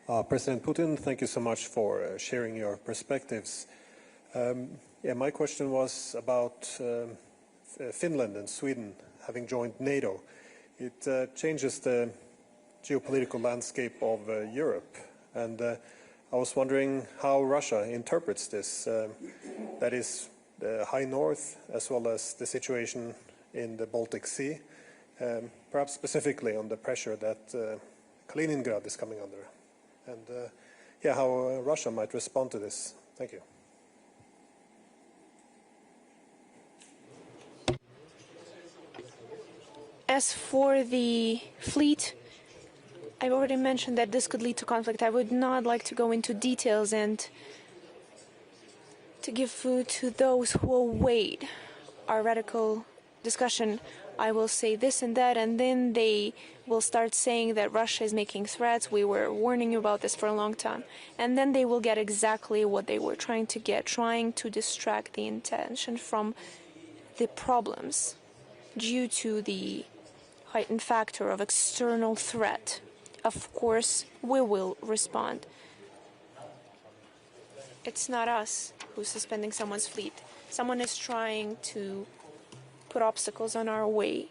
President Putin, thank you so much for sharing your perspectives. My question was about Finland and Sweden having joined NATO. It changes the geopolitical landscape of Europe, and I was wondering how Russia interprets this. That is, the High North, as well as the situation in the Baltic Sea, perhaps specifically on the pressure that Kaliningrad is coming under, and how Russia might respond to this. Thank you. As for the fleet, I've already mentioned that this could lead to conflict. I would not like to go into details and to give food to those who await our radical discussion. I will say this and that, and then they will start saying that Russia is making threats. We were warning you about this for a long time. And then they will get exactly what they were trying to get, trying to distract the attention from the problems due to the heightened factor of external threat. Of course, we will respond. It's not us who's suspending someone's fleet. Someone is trying to put obstacles on our way.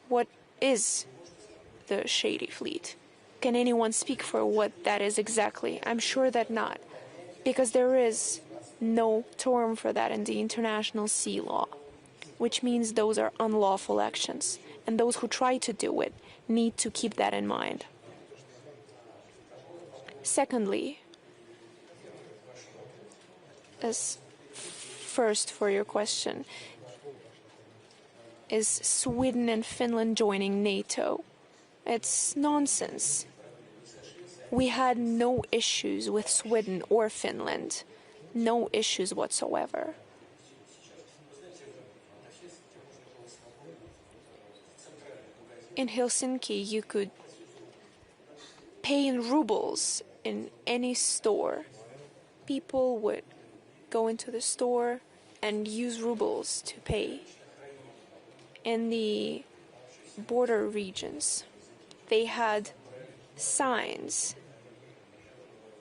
What is the shady fleet? Can anyone speak for what that is exactly? I'm sure that not, because there is no term for that in the international sea law, which means those are unlawful actions, and those who try to do it need to keep that in mind. Secondly, as first for your question, is Sweden and Finland joining NATO? It's nonsense. We had no issues with Sweden or Finland, no issues whatsoever. In Helsinki, you could pay in rubles in any store. People would go into the store and use rubles to pay. In the border regions, they had signs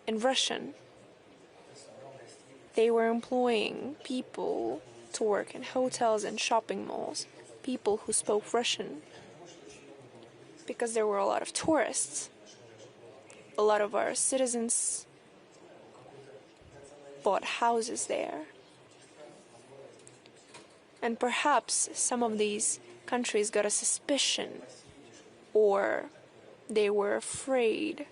in Russian. They were employing people to work in hotels and shopping malls, people who spoke Russian, because there were a lot of tourists. A lot of our citizens bought houses there. And perhaps some of these countries got a suspicion, or they were afraid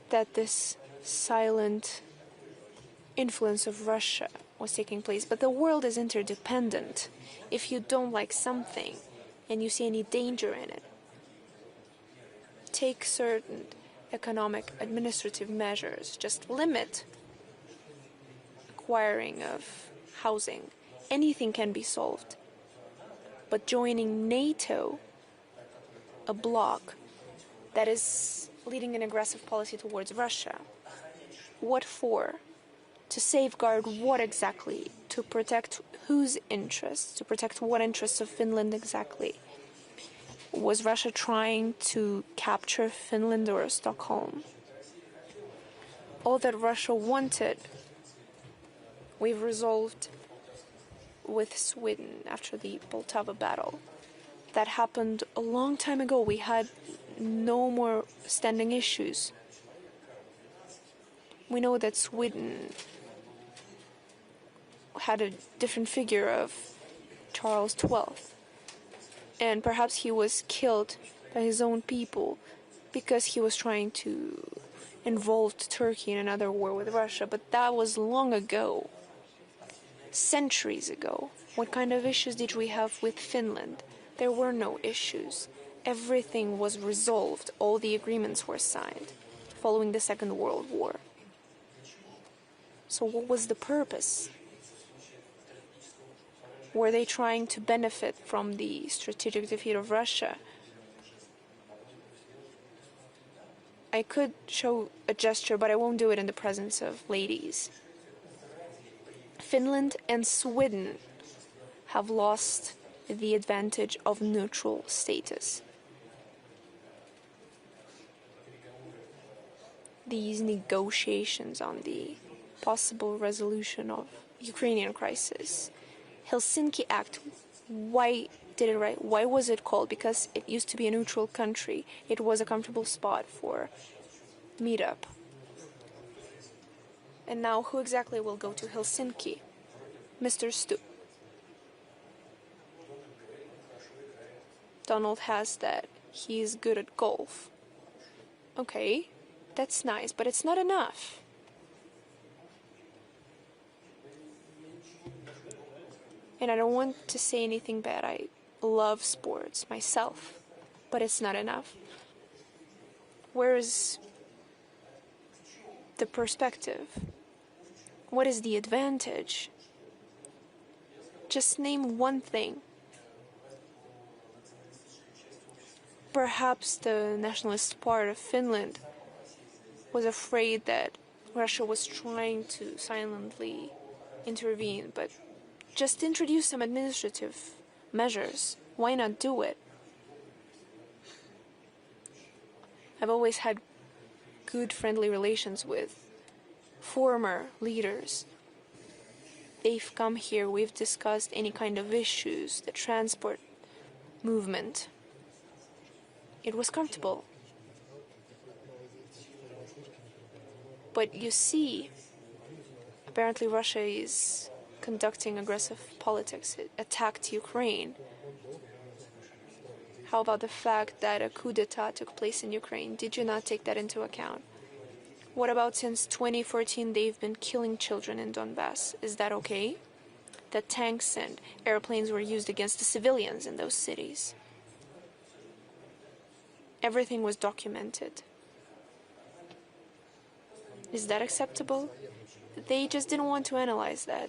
that this silent influence of Russia was taking place. But the world is interdependent. If you don't like something and you see any danger in it, take certain economic administrative measures. Just limit acquiring of housing. Anything can be solved. But joining NATO, a bloc that is leading an aggressive policy towards Russia, what for? To safeguard what exactly? To protect whose interests? To protect what interests of Finland exactly? Was Russia trying to capture Finland or Stockholm? All that Russia wanted, we've resolved with Sweden after the Poltava battle. That happened a long time ago. We had no more standing issues. We know that Sweden had a different figure of Charles XII. And perhaps he was killed by his own people because he was trying to involve Turkey in another war with Russia. But that was long ago, centuries ago. What kind of issues did we have with Finland? There were no issues. Everything was resolved. All the agreements were signed following the Second World War. So what was the purpose? Were they trying to benefit from the strategic defeat of Russia? I could show a gesture, but I won't do it in the presence of ladies. Finland and Sweden have lost the advantage of neutral status. These negotiations on the possible resolution of Ukrainian crisis. Helsinki Act, why did it right? Why was it called? Because it used to be a neutral country. It was a comfortable spot for meetup. And now who exactly will go to Helsinki? Mr. Stu. Donald has that. He's good at golf. Okay, that's nice, but it's not enough. And I don't want to say anything bad. I love sports myself, but it's not enough. Where is the perspective? What is the advantage? Just name one thing. Perhaps the nationalist part of Finland was afraid that Russia was trying to silently intervene, but just introduce some administrative measures. Why not do it? I've always had good friendly relations with former leaders. They've come here, we've discussed any kind of issues, the transport movement. It was comfortable. But you see, apparently Russia is conducting aggressive politics. It attacked Ukraine. How about the fact that a coup d'etat took place in Ukraine? Did you not take that into account? What about since 2014 they've been killing children in Donbass? Is that okay? That tanks and airplanes were used against the civilians in those cities. Everything was documented. Is that acceptable? They just didn't want to analyze that.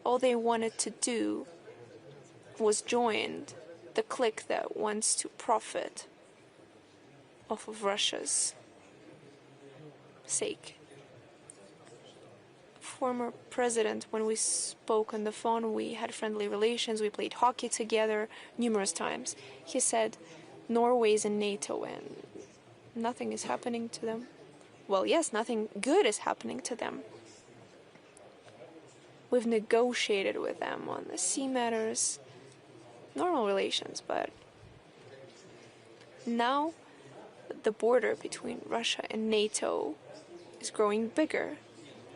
All they wanted to do was join the clique that wants to profit off of Russia's sake. Former president, when we spoke on the phone, we had friendly relations, we played hockey together numerous times. He said, Norway's in NATO and nothing is happening to them. Well, yes, nothing good is happening to them. We've negotiated with them on the sea matters, normal relations, but now the border between Russia and NATO is growing bigger.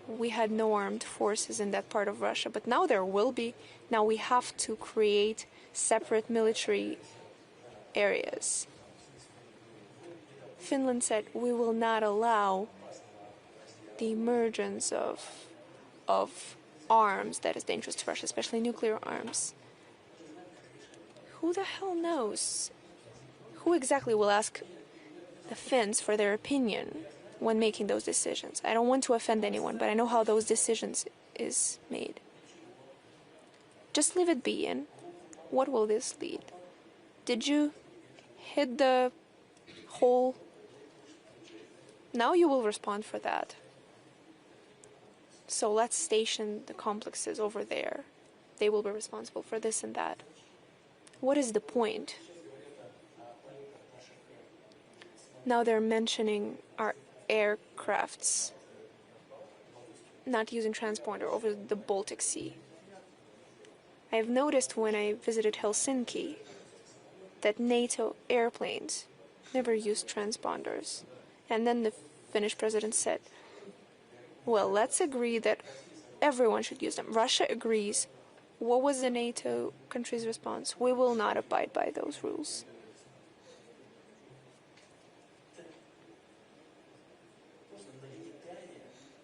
We had no armed forces in that part of Russia, but now there will be. Now we have to create separate military areas. Finland said we will not allow the emergence of arms that is dangerous to Russia, especially nuclear arms. Who the hell knows? Who exactly will ask the Finns for their opinion when making those decisions? I don't want to offend anyone, but I know how those decisions is made. Just leave it be, and what will this lead? Did you hit the hole? Now you will respond for that. So let's station the complexes over there. They will be responsible for this and that. What is the point? Now they're mentioning our aircrafts not using transponder over the Baltic Sea. I have noticed when I visited Helsinki that NATO airplanes never used transponders. And then the Finnish president said, well, let's agree that everyone should use them. Russia agrees. What was the NATO country's response? We will not abide by those rules.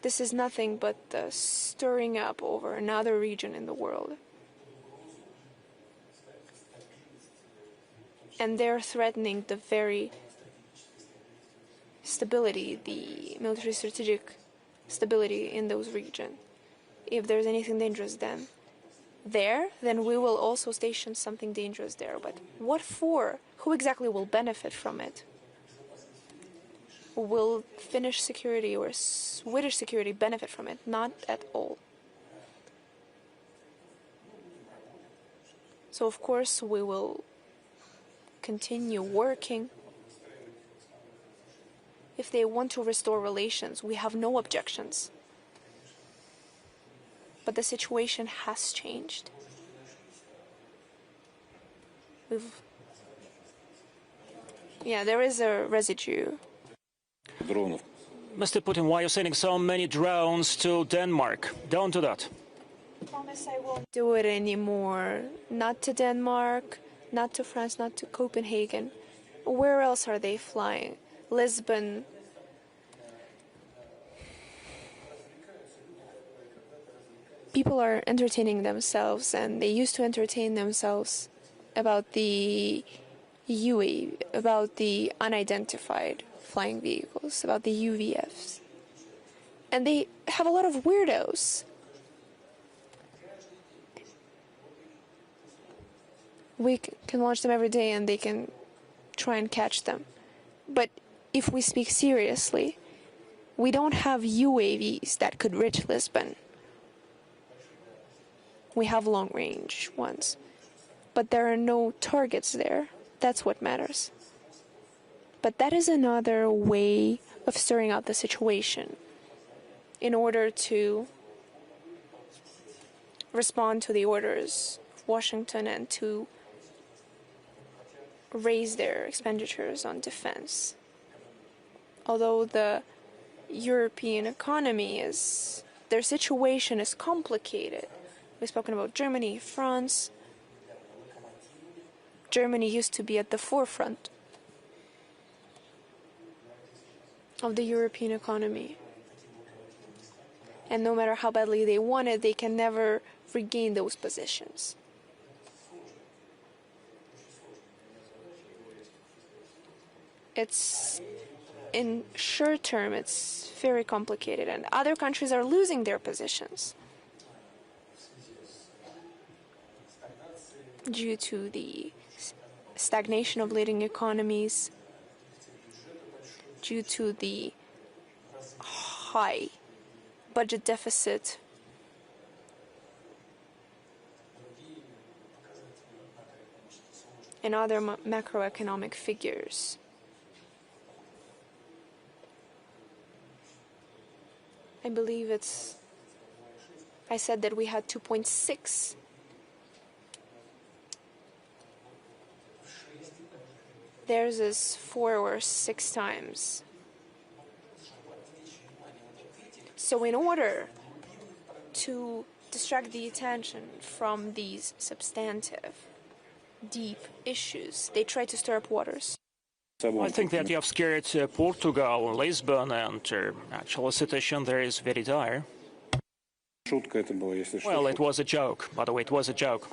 This is nothing but the stirring up over another region in the world. And they're threatening the very stability, the military strategic stability in those regions. If there's anything dangerous then we will also station something dangerous there. But what for? Who exactly will benefit from it? Will Finnish security or Swedish security benefit from it? Not at all. So of course we will continue working. If they want to restore relations, we have no objections. But the situation has changed. There is a residue. Mr. Putin, why are you sending so many drones to Denmark? Don't do that. I promise I won't do it anymore. Not to Denmark, not to France, not to Copenhagen. Where else are they flying? Lisbon. People are entertaining themselves, and they used to entertain themselves about the UAV, about the unidentified flying vehicles, about the UVFs. And they have a lot of weirdos. We can watch them every day and they can try and catch them. But if we speak seriously, we don't have UAVs that could reach Lisbon. We have long-range ones. But there are no targets there. That's what matters. But that is another way of stirring out the situation in order to respond to the orders of Washington and to raise their expenditures on defense. Although the European economy their situation is complicated. We've spoken about Germany, France. Germany used to be at the forefront of the European economy. And no matter how badly they want it, they can never regain those positions. In short term, it's very complicated, and other countries are losing their positions due to the stagnation of leading economies, due to the high budget deficit, and other macroeconomic figures. I believe I said that we had 2.6. Theirs is 4 or 6 times. So in order to distract the attention from these substantive, deep issues, they try to stir up waters. I think that you have scared Portugal, Lisbon, and actually the situation there is very dire. Well, it was a joke. By the way, it was a joke.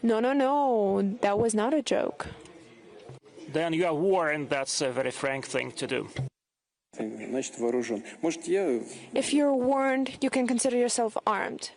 No, that was not a joke. Then you are warned, that's a very frank thing to do. If you're warned, you can consider yourself armed.